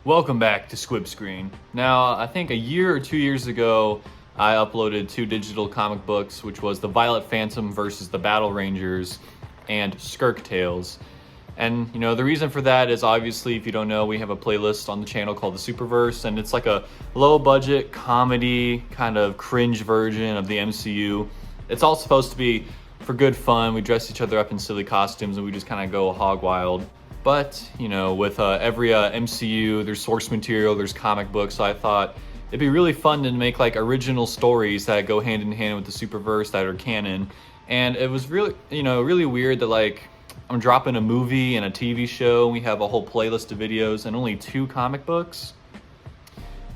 Welcome back to Scwib Screen. Now, I think a year or 2 years ago, I uploaded 2 digital comic books, which was The Violet Phantom versus the Battle Rangers and Skirk Tales. And, the reason for that is obviously, if you don't know, we have a playlist on the channel called The Superverse, and it's like a low-budget comedy, kind of cringe version of the MCU. It's all supposed to be for good fun. We dress each other up in silly costumes, and we just kind of go hog wild. But, with every MCU, there's source material, there's comic books, so I thought it'd be really fun to make like original stories that go hand in hand with the Superverse that are canon. And it was really, really weird that like I'm dropping a movie and a TV show, and we have a whole playlist of videos and only 2 comic books.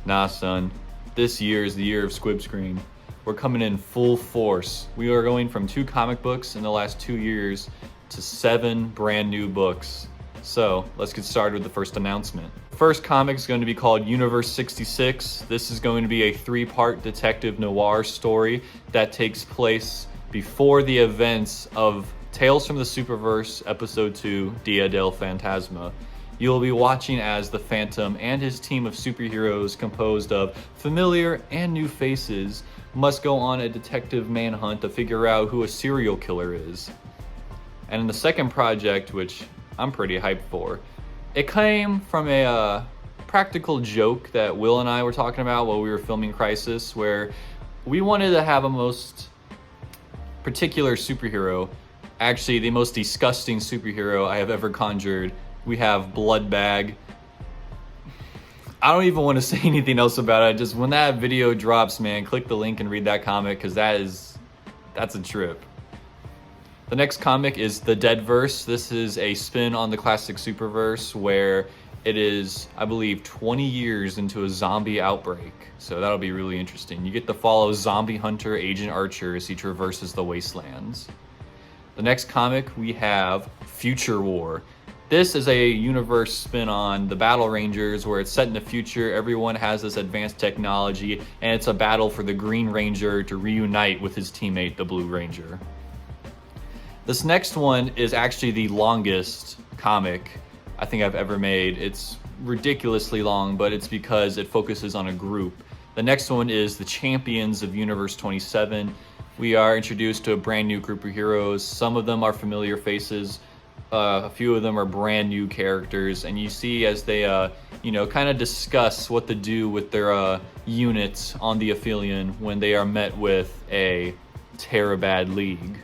Nah, son. This year is the year of Scwib Screen. We're coming in full force. We are going from 2 comic books in the last 2 years to 7 brand new books. So let's get started with the first announcement. The first comic is going to be called Universe 66. This is going to be a 3-part detective noir story that takes place before the events of Tales from the Superverse Episode 2, Dia del Fantasma. You'll be watching as the Phantom and his team of superheroes composed of familiar and new faces must go on a detective manhunt to figure out who a serial killer is. And in the second project, which I'm pretty hyped for, it came from a practical joke that Will and I were talking about while we were filming Crisis, where we wanted to have a most particular superhero, actually the most disgusting superhero I have ever conjured. We have Bloodbag. I don't even want to say anything else about it. Just when that video drops, man, click the link and read that comic, because that's a trip. The next comic is The Deadverse. This is a spin on the classic Superverse where it is, I believe, 20 years into a zombie outbreak. So that'll be really interesting. You get to follow zombie hunter Agent Archer as he traverses the wastelands. The next comic we have Future War. This is a universe spin on the Battle Rangers where it's set in the future. Everyone has this advanced technology, and it's a battle for the Green Ranger to reunite with his teammate, the Blue Ranger. This next one is actually the longest comic I think I've ever made. It's ridiculously long, but it's because it focuses on a group. The next one is The Champions of Universe 27. We are introduced to a brand new group of heroes. Some of them are familiar faces. A few of them are brand new characters, and you see as they, kind of discuss what to do with their units on the Aphelion when they are met with a Terabad League.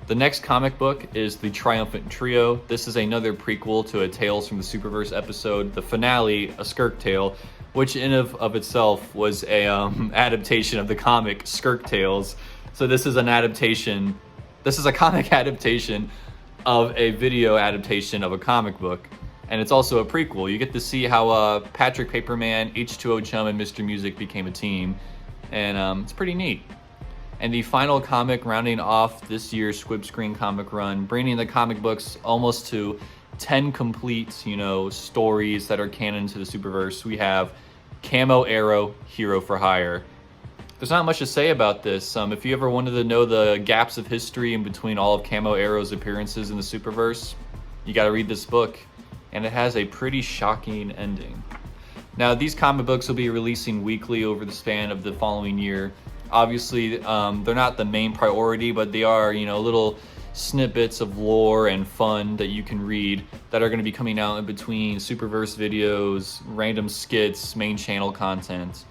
The next comic book is The Triumphant Trio. This is another prequel to a Tales from the Superverse episode. The finale, A Skirk Tale, which in of itself was a adaptation of the comic Skirk Tales. So this is an adaptation. This is a comic adaptation of a video adaptation of a comic book, and it's also a prequel. You get to see how Patrick Paperman, H2O Chum, and Mr. Music became a team, and it's pretty neat. And the final comic rounding off this year's Scwib Screen comic run, bringing the comic books almost to 10 complete, stories that are canon to the Superverse. We have Camo Arrow, Hero for Hire. There's not much to say about this. If you ever wanted to know the gaps of history in between all of Camo Arrow's appearances in the Superverse, you gotta read this book. And it has a pretty shocking ending. Now, these comic books will be releasing weekly over the span of the following year. Obviously, they're not the main priority, but they are, little snippets of lore and fun that you can read that are going to be coming out in between Superverse videos, random skits, main channel content.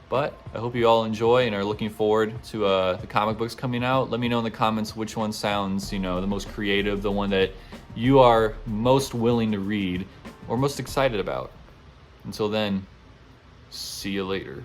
But I hope you all enjoy and are looking forward to the comic books coming out. Let me know in the comments which one sounds, the most creative, the one that you are most willing to read or most excited about. Until then, see you later.